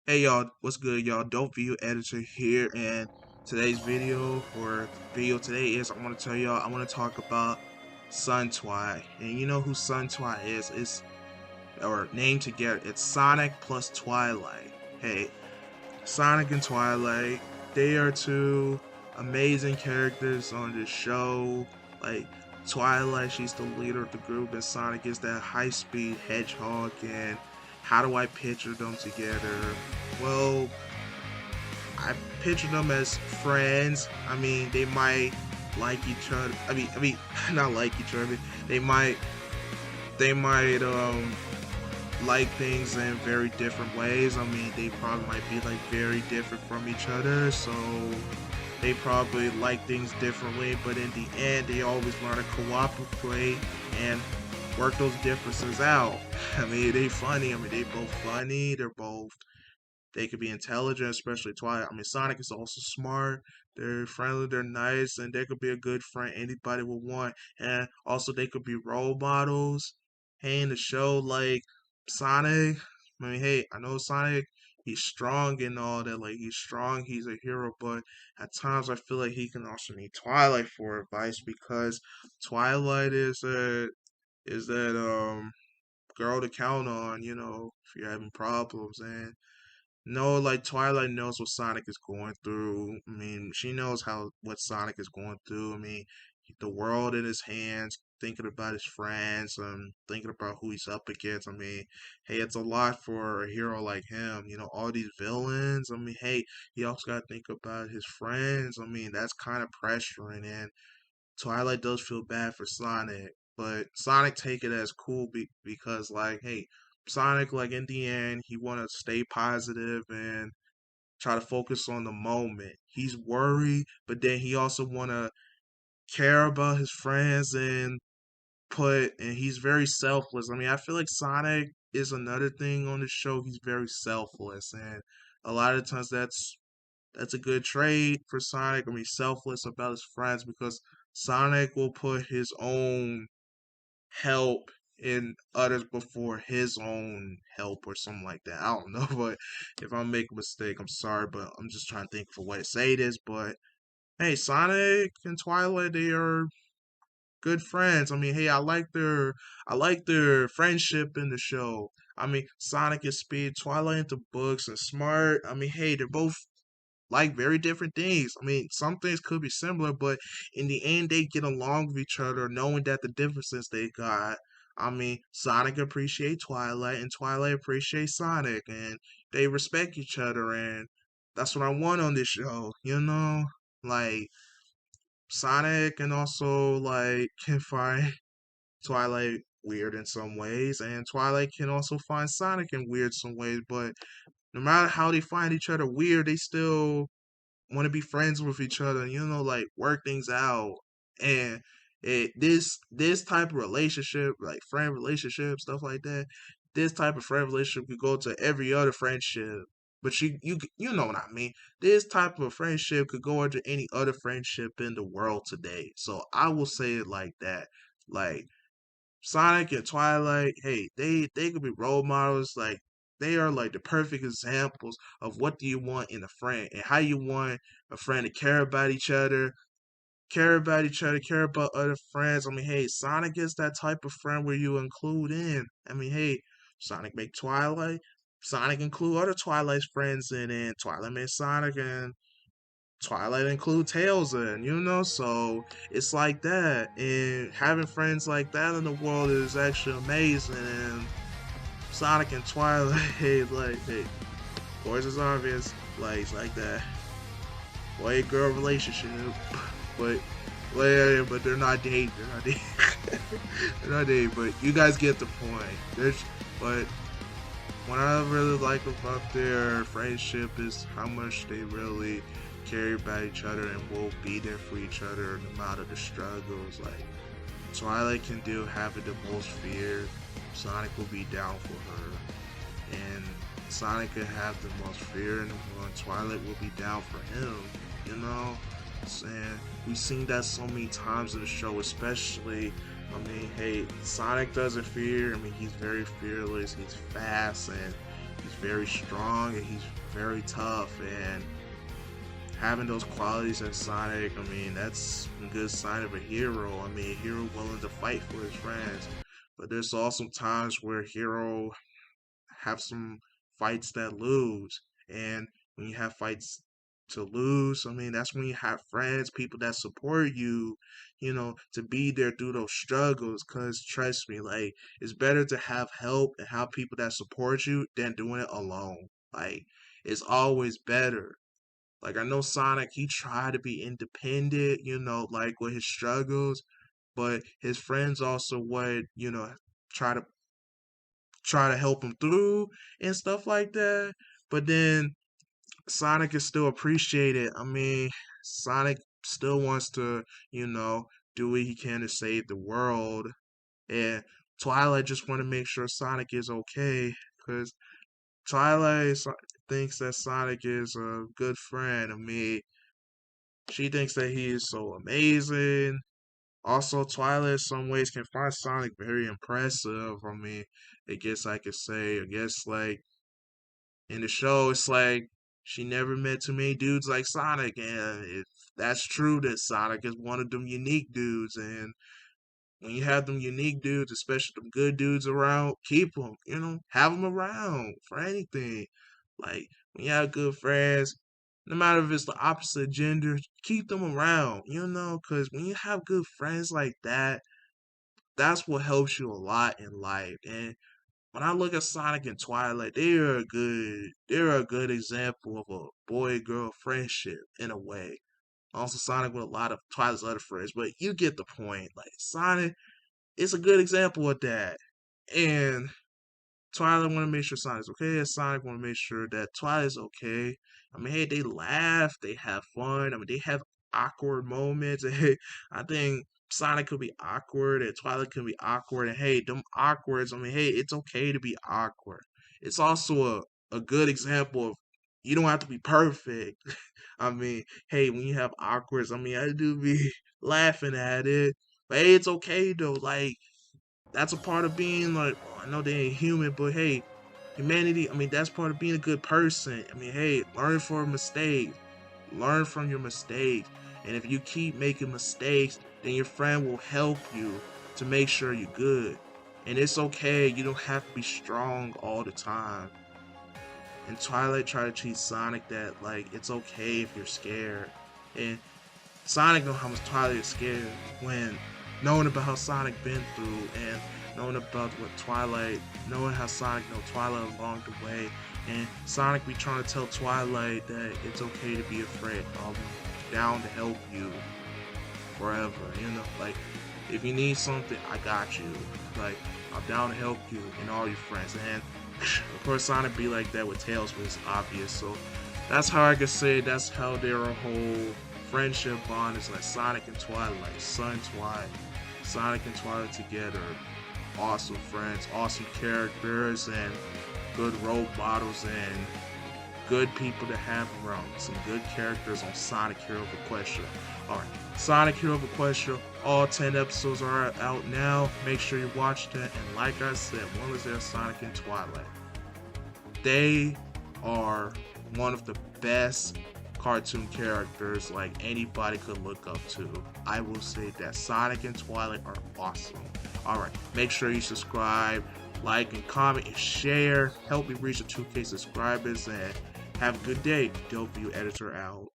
Hey y'all, what's good y'all? Dope Video Editor here, and today's video today is I want to tell y'all I want to talk about Son-Twi. And you know who Son-Twi is? It's or named together. It's Sonic plus Twilight. Hey, Sonic and Twilight, they are two amazing characters on this show. Like Twilight, she's the leader of the group, and Sonic is that high-speed hedgehog. And how do I picture them together? Well, I picture them as friends. I mean, they might like each other. I mean, not like each other. They might, they might like things in very different ways. I mean, they probably might be like very different from each other. So they probably like things differently. But in the end, they always learn to cooperate and work those differences out. I mean, they funny. I mean, they both funny. They could be intelligent, especially Twilight. I mean, Sonic is also smart. They're friendly, they're nice, and they could be a good friend anybody would want. And also, they could be role models. Hey, in the show, like Sonic. I mean, hey, I know Sonic. He's strong and all that. Like he's strong, he's a hero. But at times, I feel like he can also need Twilight for advice because Twilight is that girl to count on. You know, if you're having problems and no, like Twilight knows what Sonic is going through. I mean, she knows how what Sonic is going through. I mean, the world in his hands, thinking about his friends, thinking about who he's up against. I mean, hey, it's a lot for a hero like him. You know, all these villains. I mean, hey, he also got to think about his friends. I mean, that's kind of pressuring, and Twilight does feel bad for Sonic, but Sonic take it as cool because like, hey, Sonic like in the end he want to stay positive and try to focus on the moment. He's worried, but then he also want to care about his friends and he's very selfless. I mean, I feel like Sonic is another thing on the show. He's very selfless, and a lot of times that's a good trait for Sonic. I mean, selfless about his friends because Sonic will put his own help in others before his own help or something like that. I don't know, but if I make a mistake, I'm sorry, but I'm just trying to think of a way to say this. But hey, Sonic and Twilight, they are good friends. I mean, hey, I like their friendship in the show. I mean, Sonic is speed, Twilight into books and smart. I mean, hey, they're both like very different things. I mean, some things could be similar, but in the end, they get along with each other, knowing that the differences they got. I mean, Sonic appreciates Twilight, and Twilight appreciates Sonic, and they respect each other, and that's what I want on this show. You know, like Sonic and also like can find Twilight weird in some ways, and Twilight can also find Sonic in weird some ways. But no matter how they find each other weird, they still want to be friends with each other and you know like work things out and this type of relationship like friend relationship stuff like that, this type of friend relationship could go to every other friendship, but you know what I mean. This type of friendship could go into any other friendship in the world today, so I will say it like that. Like Sonic and Twilight, hey, they could be role models. Like they are like the perfect examples of what do you want in a friend and how you want a friend to care about other friends. I mean, hey, Sonic is that type of friend where you include in. I mean, hey, Sonic make Twilight. Sonic include other Twilight's friends in, and Twilight make Sonic, and Twilight include Tails in, you know, so it's like that. And having friends like that in the world is actually amazing. And Sonic and Twilight, hey, like, hey, course it's obvious, like, it's like that boy girl relationship, but, but they're not dating, they're not dating, they're not dating, but you guys get the point. But what I really like about their friendship is how much they really care about each other and will be there for each other no matter the struggles. Like Twilight can do having the most fear, Sonic will be down for her, and Sonic can have the most fear in the world. Twilight will be down for him. You know, and we've seen that so many times in the show, especially. I mean, hey, Sonic doesn't fear. I mean, he's very fearless. He's fast, and He's very strong and he's very tough, and having those qualities in Sonic, I mean, that's a good sign of a hero. I mean, a hero willing to fight for his friends. But there's also times where hero have some fights that lose. And when you have fights to lose, I mean, that's when you have friends, people that support you, to be there through those struggles. Because trust me, like, it's better to have help and have people that support you than doing it alone. Like, it's always better. Like, I know Sonic, he tried to be independent, like with his struggles, but his friends also would, try to help him through and stuff like that. But then Sonic is still appreciated. I mean, Sonic still wants to, you know, do what he can to save the world. And Twilight just want to make sure Sonic is okay because thinks that Sonic is a good friend. I mean, she thinks that he is so amazing. Also, Twilight in some ways can find Sonic very impressive. I mean, I could say, like in the show, it's like she never met too many dudes like Sonic, and if that's true, that Sonic is one of them unique dudes, and when you have them unique dudes, especially them good dudes around, keep them, have them around for anything. Like, when you have good friends, no matter if it's the opposite gender, keep them around, because when you have good friends like that, that's what helps you a lot in life. And when I look at Sonic and Twilight, they're a good example of a boy girl friendship in a way. Also, Sonic with a lot of Twilight's other friends, but you get the point. Like, Sonic is a good example of that. And Twilight want to make sure Sonic's okay, and Sonic want to make sure that Twilight's okay. I mean, hey, they laugh, they have fun. I mean, they have awkward moments. And hey, I think Sonic could be awkward, and Twilight could be awkward. And hey, them awkwards. I mean, hey, it's okay to be awkward. It's also a good example of you don't have to be perfect. I mean, hey, when you have awkwards, I mean, I do be laughing at it, but hey, it's okay though. Like, that's a part of being like, I know they ain't human, but hey, humanity, I mean, that's part of being a good person. I mean, hey, learn from mistakes. Learn from your mistakes. And if you keep making mistakes, then your friend will help you to make sure you're good. And it's okay. You don't have to be strong all the time. And Twilight tried to teach Sonic that, like, it's okay if you're scared. And Sonic know how much Twilight is scared when knowing about how Sonic been through and knowing about knowing how Sonic know Twilight along the way, and Sonic be trying to tell Twilight that it's okay to be afraid. I'll be down to help you forever. Like, if you need something, I got you. Like, I'm down to help you and all your friends. And of course, Sonic be like that with Tails, but it's obvious. So that's how I could say that's how their whole friendship bond is, like Sonic and Twilight, Son-Twi, Sonic and Twilight together, awesome friends, awesome characters, and good role models, and good people to have around. Some good characters on Sonic Hero of Equestria. Alright, Sonic Hero of Equestria, all 10 episodes are out now. Make sure you watch that, and like I said, one was there, Sonic and Twilight. They are one of the best cartoon characters like anybody could look up to. I will say that Sonic and Twilight are awesome. Alright, make sure you subscribe, like, and comment, and share. Help me reach the 2K subscribers, and have a good day. Dope View Editor out.